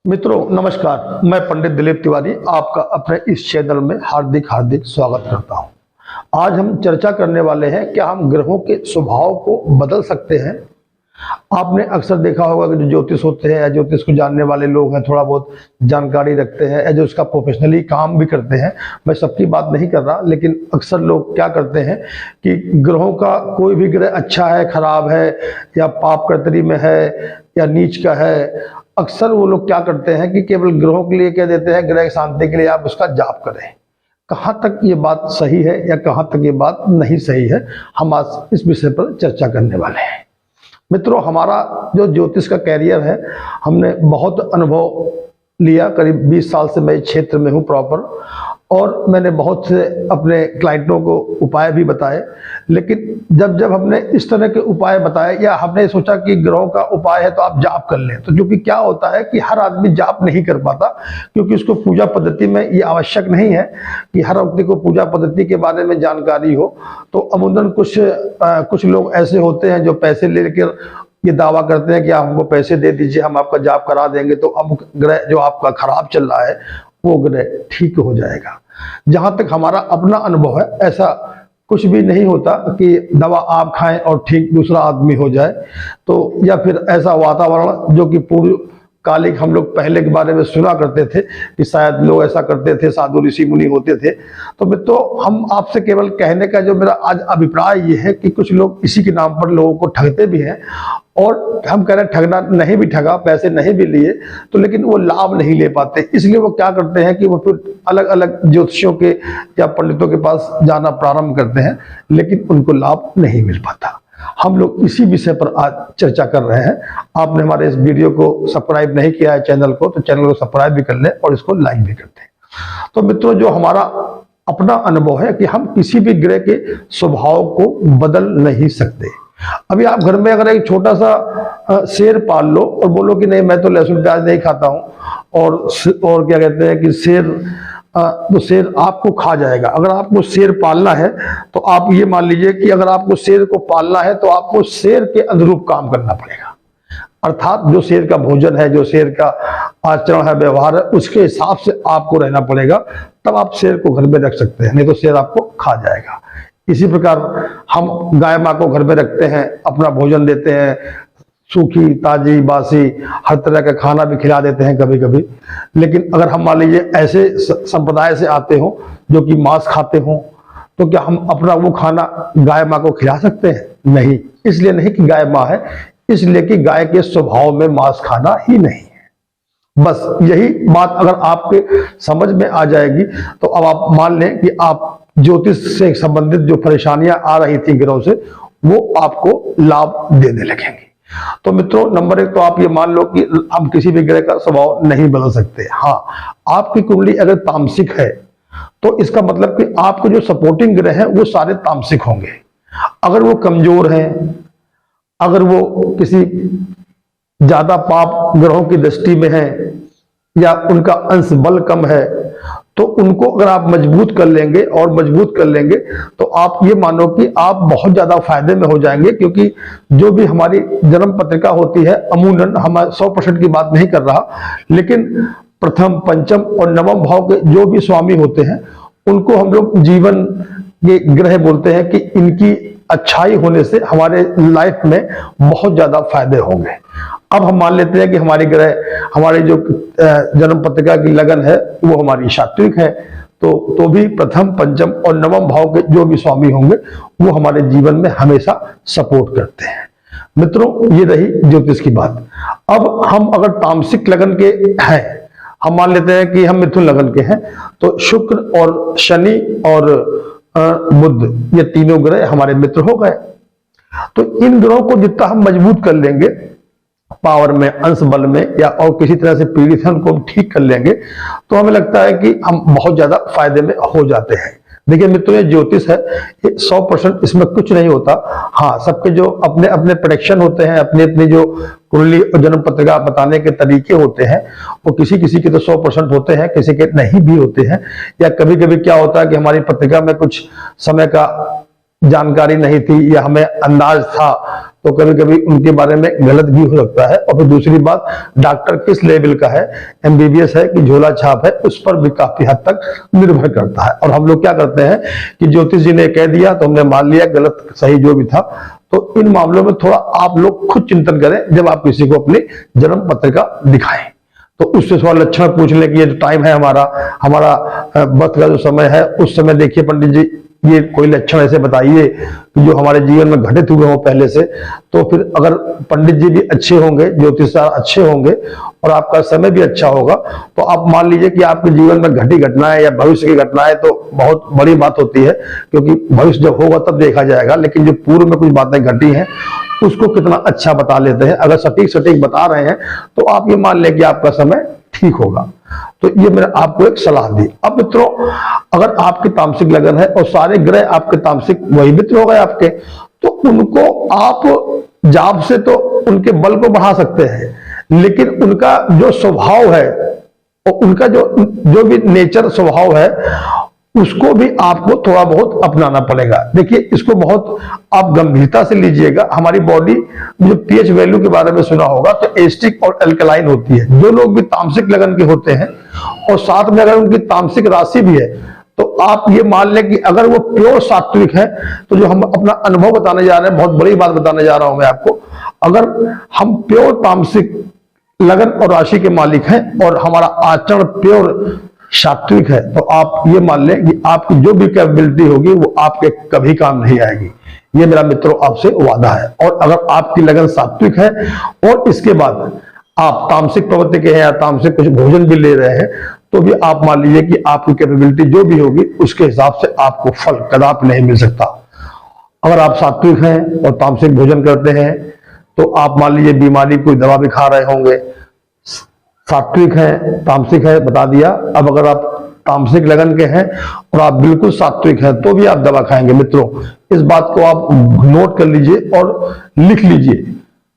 मित्रों नमस्कार, मैं पंडित दिलीप तिवारी आपका अपने इस चैनल में हार्दिक हार्दिक स्वागत करता हूं। आज हम चर्चा करने वाले हैं क्या हम ग्रहों के स्वभाव को बदल सकते हैं। आपने अक्सर देखा होगा कि जो ज्योतिष होते हैं या ज्योतिष को जानने वाले लोग हैं, थोड़ा बहुत जानकारी रखते हैं या जो इसका प्रोफेशनली काम भी करते हैं, मैं सबकी बात नहीं कर रहा, लेकिन अक्सर लोग क्या करते हैं कि ग्रहों का कोई भी ग्रह अच्छा है, खराब है या पाप कर्तरी में है या नीच का है, अक्सर वो लोग क्या करते हैं कि केवल ग्रहों के लिए कह देते हैं ग्रह शांति के लिए आप उसका जाप करें। कहाँ तक ये बात सही है या कहाँ तक ये बात नहीं सही है, हम आज इस विषय पर चर्चा करने वाले हैं। मित्रों, हमारा जो ज्योतिष का कैरियर है, हमने बहुत अनुभव लिया। करीब 20 साल से मैं इस क्षेत्र में हूँ प्रॉपर, और मैंने बहुत से अपने क्लाइंटों को उपाय भी बताए। लेकिन जब हमने इस तरह के उपाय बताए या हमने सोचा कि ग्रहों का उपाय है तो आप जाप कर लें, तो क्योंकि क्या होता है कि हर आदमी जाप नहीं कर पाता, क्योंकि उसको पूजा पद्धति में ये आवश्यक नहीं है कि हर व्यक्ति को पूजा पद्धति के बारे में जानकारी हो। तो अमूमन कुछ लोग ऐसे होते हैं जो पैसे लेकर ये दावा करते हैं कि आप हमको पैसे दे दीजिए, हम आपका जाप करा देंगे तो अमुक ग्रह जो आपका खराब चल रहा है वो ग्रह ठीक हो जाएगा। जहां तक हमारा अपना अनुभव है, ऐसा कुछ भी नहीं होता कि दवा आप खाएं और ठीक दूसरा आदमी हो जाए। तो या फिर ऐसा वातावरण जो कि पूर्व कालिक हम लोग पहले के बारे में सुना करते थे कि शायद लोग ऐसा करते थे, साधु ऋषि मुनि होते थे। तो मित्रों, हम आपसे केवल कहने का जो मेरा आज अभिप्राय ये है कि कुछ लोग इसी के नाम पर लोगों को ठगते भी हैं, और हम कह रहे हैं ठगना नहीं भी ठगा, पैसे नहीं भी लिए तो, लेकिन वो लाभ नहीं ले पाते। इसलिए वो क्या करते हैं कि वो फिर अलग अलग ज्योतिषियों के या पंडितों के पास जाना प्रारंभ करते हैं, लेकिन उनको लाभ नहीं मिल पाता। हम लोग इसी विषय पर आज चर्चा कर रहे हैं। आपने हमारे इस वीडियो को सब्सक्राइब नहीं किया है चैनल को, तो चैनल को सब्सक्राइब भी कर लें और इसको लाइक भी कर दें। तो मित्रों, जो हमारा अपना अनुभव है कि हम किसी भी ग्रह के स्वभाव को बदल नहीं सकते। अभी आप घर में अगर एक छोटा सा शेर पाल लो और बोलो कि नहीं मैं तो लहसुन प्याज नहीं खाता हूं, और क्या कहते हैं कि तो शेर आपको खा जाएगा। अगर आपको शेर पालना है तो आप ये मान लीजिए कि अगर आपको शेर को पालना है तो आपको शेर के अनुरूप काम करना पड़ेगा। अर्थात जो शेर का भोजन है, जो शेर का आचरण है, व्यवहार है, उसके हिसाब से आपको रहना पड़ेगा, तब आप शेर को घर में रख सकते हैं, नहीं तो शेर आपको खा जाएगा। इसी प्रकार हम गाय माँ को घर में रखते हैं, अपना भोजन देते हैं, सूखी ताजी बासी हर तरह का खाना भी खिला देते हैं कभी कभी। लेकिन अगर हम मान लीजिए ऐसे संप्रदाय से आते हो जो कि मांस खाते हो, तो क्या हम अपना वो खाना गाय माँ को खिला सकते हैं? नहीं। इसलिए नहीं कि गाय माँ है, इसलिए कि गाय के स्वभाव में मांस खाना ही नहीं है। बस यही बात अगर आपके समझ में आ जाएगी तो अब आप मान लें कि आप ज्योतिष से संबंधित जो परेशानियां आ रही थी ग्रहों से, वो आपको लाभ देने लगेंगी। तो मित्रों, नंबर 1 तो आप ये मान लो कि हम किसी भी ग्रह का स्वभाव नहीं बदल सकते। हाँ, आपकी कुंडली अगर तामसिक है तो इसका मतलब कि आपको जो सपोर्टिंग ग्रह हैं वो सारे तामसिक होंगे। अगर वो कमजोर हैं, अगर वो किसी ज्यादा पाप ग्रहों की दृष्टि में है या उनका अंश बल कम है, तो उनको अगर आप मजबूत कर लेंगे तो आप ये मानो कि आप बहुत ज्यादा फायदे में हो जाएंगे। क्योंकि जो भी हमारी जन्म पत्रिका होती है, अमूमन हम 100% की बात नहीं कर रहा, लेकिन प्रथम, पंचम और नवम भाव के जो भी स्वामी होते हैं उनको हम लोग जीवन के ग्रह बोलते हैं कि इनकी अच्छाई होने से हमारे लाइफ में बहुत ज्यादा फायदे होंगे। अब हम मान लेते हैं कि हमारे ग्रह, हमारी जो जन्म पत्रिका की लगन है वो हमारी सात्विक है, तो भी प्रथम, पंचम और नवम भाव के जो भी स्वामी होंगे वो हमारे जीवन में हमेशा सपोर्ट करते हैं। मित्रों, ये रही ज्योतिष की बात। अब हम अगर तामसिक लगन के हैं, हम मान लेते हैं कि हम मिथुन लगन के हैं, तो शुक्र और शनि और बुध, ये तीनों ग्रह हमारे मित्र हो गए। तो इन ग्रहों को जितना हम मजबूत कर लेंगे पावर में, अंश बल में, या और किसी तरह से पीड़ित है उनको हम ठीक कर लेंगे, तो हमें लगता है कि हम बहुत ज्यादा फायदे में हो जाते हैं। देखिए मित्रों, ये ज्योतिष है, ये 100% इसमें कुछ नहीं होता। हाँ, सबके जो अपने अपने प्रेडिक्शन होते हैं, अपने अपने जो कुंडली और जन्म पत्रिका बताने के तरीके होते हैं, वो किसी किसी के तो 100% होते हैं, किसी के नहीं भी होते हैं। या कभी कभी क्या होता है कि हमारी पत्रिका में कुछ समय का जानकारी नहीं थी या हमें अंदाज था तो कभी कभी उनके बारे में गलत भी हो सकता है। और फिर दूसरी बात, डॉक्टर किस लेवल का है, एमबीबीएस है कि झोला छाप है, उस पर भी काफी हद तक निर्भर करता है। और हम लोग क्या करते हैं कि ज्योतिष जी ने कह दिया तो हमने मान लिया, गलत सही जो भी था। तो इन मामलों में थोड़ा आप लोग खुद चिंतन करें जब आप किसी को अपनी जन्म पत्रिका दिखाएं, तो उससे थोड़ा लक्षण पूछ लें कि ये जो टाइम है हमारा बर्थ का जो समय है, उस समय देखिए पंडित जी ये कोई लक्षण ऐसे बताइए कि जो हमारे जीवन में घटित हुए हों पहले से। तो फिर अगर पंडित जी भी अच्छे होंगे, ज्योतिषकार अच्छे होंगे और आपका समय भी अच्छा होगा, तो आप मान लीजिए कि आपके जीवन में घटी घटनाएं या भविष्य की घटनाएं तो बहुत बड़ी बात होती है, क्योंकि भविष्य जब होगा तब देखा जाएगा। लेकिन जो पूर्व में कुछ बातें घटी हैं उसको कितना अच्छा बता लेते हैं। अगर सटीक बता रहे हैं तो आप ये मान लें कि आपका समय ठीक होगा। तो ये मैंने आपको एक सलाह दी। अब मित्रों, अगर आपकी तामसिक लगन है और सारे ग्रह आपके तामसिक वही मित्र हो गए आपके, तो उनको आप जाप से तो उनके बल को बढ़ा सकते हैं, लेकिन उनका जो स्वभाव है और उनका जो भी नेचर स्वभाव है उसको भी आपको थोड़ा बहुत अपनाना पड़ेगा। देखिए, इसको बहुत आप गंभीरता से लीजिएगा। हमारी बॉडी जो पीएच वैल्यू के बारे में सुना होगा तो एसिडिक और अल्कलाइन होती है। जो लोग भी तामसिक लगन के होते हैं और साथ में अगर उनकी तामसिक राशि भी है, तो आप ये मान लें कि अगर वो प्योर सात्विक है, तो जो हम अपना अनुभव बताने जा रहे हैं, बहुत बड़ी बात बताने जा रहा हूं मैं आपको, अगर हम प्योर तामसिक लगन और राशि के मालिक हैं और हमारा आचरण प्योर सात्विक है, तो आप ये मान लें कि आपकी जो भी कैपेबिलिटी होगी वो आपके कभी काम नहीं आएगी। ये मेरा मित्रों आपसे वादा है। और अगर आपकी लगन सात्विक है और इसके बाद आप तामसिक प्रवृत्ति के हैं या तामसिक कुछ भोजन भी ले रहे हैं, तो भी आप मान लीजिए कि आपकी कैपेबिलिटी जो भी होगी उसके हिसाब से आपको फल कदापि नहीं मिल सकता। अगर आप सात्विक हैं और तामसिक भोजन करते हैं तो आप मान लीजिए बीमारी कोई दवा भी खा रहे होंगे, सात्विक है तामसिक है बता दिया। अब अगर आप तामसिक लगन के हैं और आप बिल्कुल सात्विक हैं तो भी आप दवा खाएंगे। मित्रों, इस बात को आप नोट कर लीजिए और लिख लीजिए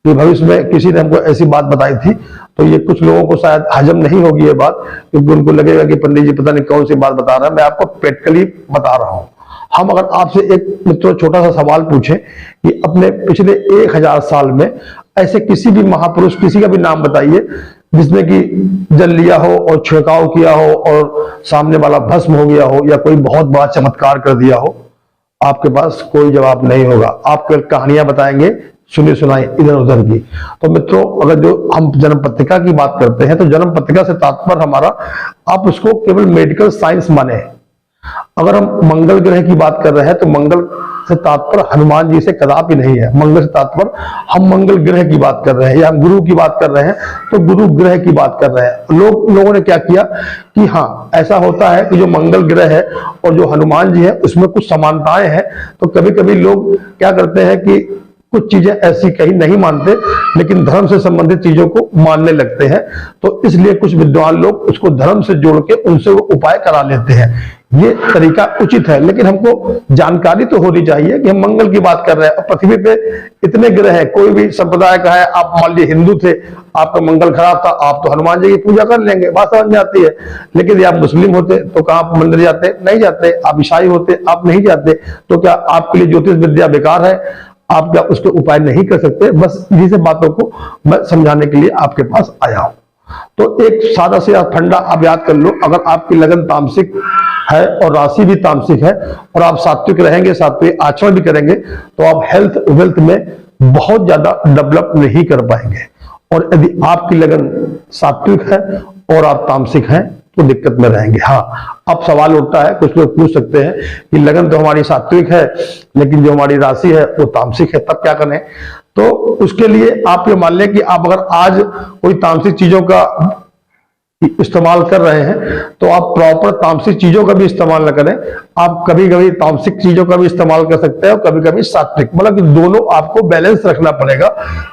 कि भविष्य में किसी ने हमको ऐसी बात बताई थी, तो ये कुछ लोगों को शायद हजम नहीं होगी ये बात, क्योंकि उनको लगेगा कि पंडित जी पता नहीं कौन सी बात बता रहा है। मैं आपको प्रैक्टिकली बता रहा हूं। हम अगर आपसे एक मित्रों छोटा सा सवाल पूछें कि अपने पिछले 1000 साल में ऐसे किसी भी महापुरुष, किसी का भी नाम बताइए जिसने कि जल लिया हो और छिड़काव किया हो और सामने वाला भस्म हो गया हो, या कोई बहुत बड़ा चमत्कार कर दिया हो। आपके पास कोई जवाब नहीं होगा। आप केवल कहानियां बताएंगे, सुनी सुनाई इधर उधर की। तो मित्रों, अगर जो हम जन्म पत्रिका की बात करते हैं तो जन्म पत्रिका से तात्पर्य हमारा, आप उसको केवल मेडिकल साइंस माने। अगर हम मंगल ग्रह की बात कर रहे हैं तो मंगल से तात्पर्य हनुमान जी से कदापि नहीं है। मंगल से तात्पर्य हम मंगल ग्रह की बात कर रहे हैं, या हम गुरु की बात कर रहे हैं तो गुरु ग्रह की बात कर रहे हैं। लोगों ने क्या किया कि हाँ, ऐसा होता है कि जो मंगल ग्रह है और जो हनुमान जी है उसमें कुछ समानताएं हैं। तो कभी कभी लोग क्या करते हैं कि कुछ चीजें ऐसी कहीं नहीं मानते, लेकिन धर्म से संबंधित चीजों को मानने लगते हैं। तो इसलिए कुछ विद्वान लोग उसको धर्म से जोड़ के उनसे वो उपाय करा लेते हैं। ये तरीका उचित है, लेकिन हमको जानकारी तो होनी चाहिए कि हम मंगल की बात कर रहे हैं और पृथ्वी पे इतने ग्रह हैं। कोई भी संप्रदाय का है, आप मान लीजिए हिंदू थे, आपका मंगल खराब था, आप तो हनुमान जी की पूजा कर लेंगे, बात समझ में आती है। लेकिन यदि आप मुस्लिम होते तो कहाँ आप मंदिर जाते? नहीं जाते। आप ईसाई होते, आप नहीं जाते। तो क्या आपके लिए ज्योतिष विद्या बेकार है? आप क्या उसके उपाय नहीं कर सकते? बस इन्हीं से बातों को मैं समझाने के लिए आपके पास आया हूं। तो एक सादा से फंडा आप याद कर लो, अगर आपकी लगन तामसिक है और राशि भी तामसिक है और आप सात्विक रहेंगे, सात्विक आचरण भी करेंगे, तो आप हेल्थ वेल्थ में बहुत ज्यादा डेवलप नहीं कर पाएंगे। और यदि आपकी लगन सात्विक है और आप तामसिक हैं तो दिक्कत में रहेंगे। हाँ, अब सवाल उठता है, कुछ लोग पूछ सकते हैं कि लगन तो हमारी सात्विक है लेकिन जो हमारी राशि है वो तामसिक है, तब क्या करें? तो उसके लिए आप ये मान लें कि आप अगर आज कोई तामसिक चीजों का इस्तेमाल कर रहे हैं तो आप प्रॉपर तामसिक चीजों का भी इस्तेमाल न करें। आप कभी कभी तामसिक चीजों का भी इस्तेमाल कर सकते हैं और कभी कभी सात्विक, मतलब कि दोनों आपको बैलेंस रखना पड़ेगा।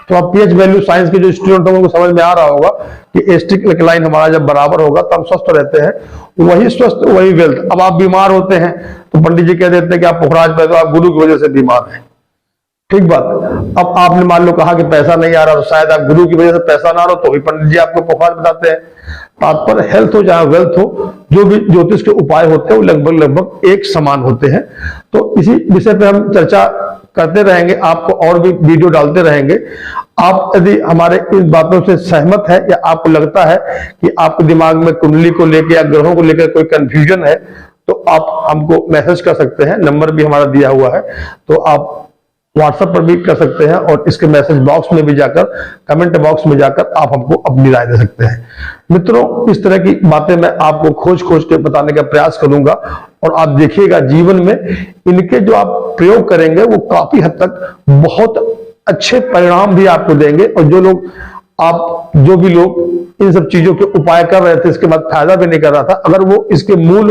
तो आप पीएच वैल्यू साइंस के जो स्टूडेंट होंगे उनको समझ में आ रहा होगा कि एसिडिक अल्कलाइन हमारा जब बराबर होगा तो हम स्वस्थ रहते हैं, वही स्वस्थ वही वेल्थ। अब आप बीमार होते हैं तो पंडित जी कह देते हैं कि आप पुखराज पे, तो आप गुरु की वजह से बीमार हैं। ठीक बात। अब आपने मान लो कहा कि पैसा नहीं आ रहा, तो शायद आप गुरु की वजह से पैसा ना आ रहा तो भी पंडित जी आपको पुखार बताते हैं। तात्पर्य हेल्थ हो चाहे वेल्थ हो, जो भी ज्योतिष के उपाय होते हैं वो लगभग एक समान होते हैं। तो इसी विषय पे हम चर्चा करते रहेंगे, आपको और भी वीडियो डालते रहेंगे। आप यदि हमारे इन बातों से सहमत है या आपको लगता है कि आपके दिमाग में कुंडली को लेकर या ग्रहों को लेकर कोई कंफ्यूजन है, तो आप हमको मैसेज कर सकते हैं। नंबर भी हमारा दिया हुआ है, तो आप व्हाट्सएप पर भी कर सकते हैं और इसके मैसेज बॉक्स में भी जाकर, कमेंट बॉक्स में जाकर आप हमको अपनी राय दे सकते हैं। मित्रों, इस तरह की बातें मैं आपको खोज खोज के बताने का प्रयास करूंगा और आप देखिएगा जीवन में इनके जो आप प्रयोग करेंगे वो काफी हद तक बहुत अच्छे परिणाम भी आपको देंगे। और जो भी लोग इन सब चीजों के उपाय कर रहे थे, इसके बाद फायदा भी नहीं कर रहा था, अगर वो इसके मूल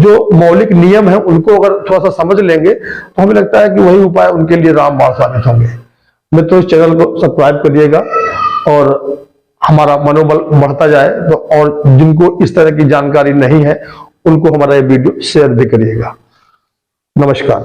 जो मौलिक नियम है उनको अगर थोड़ा सा समझ लेंगे तो हमें लगता है कि वही उपाय उनके लिए रामबाण साबित होंगे। मित्रों, इस चैनल को सब्सक्राइब करिएगा और हमारा मनोबल बढ़ता जाए तो, और जिनको इस तरह की जानकारी नहीं है उनको हमारा ये वीडियो शेयर भी करिएगा। नमस्कार।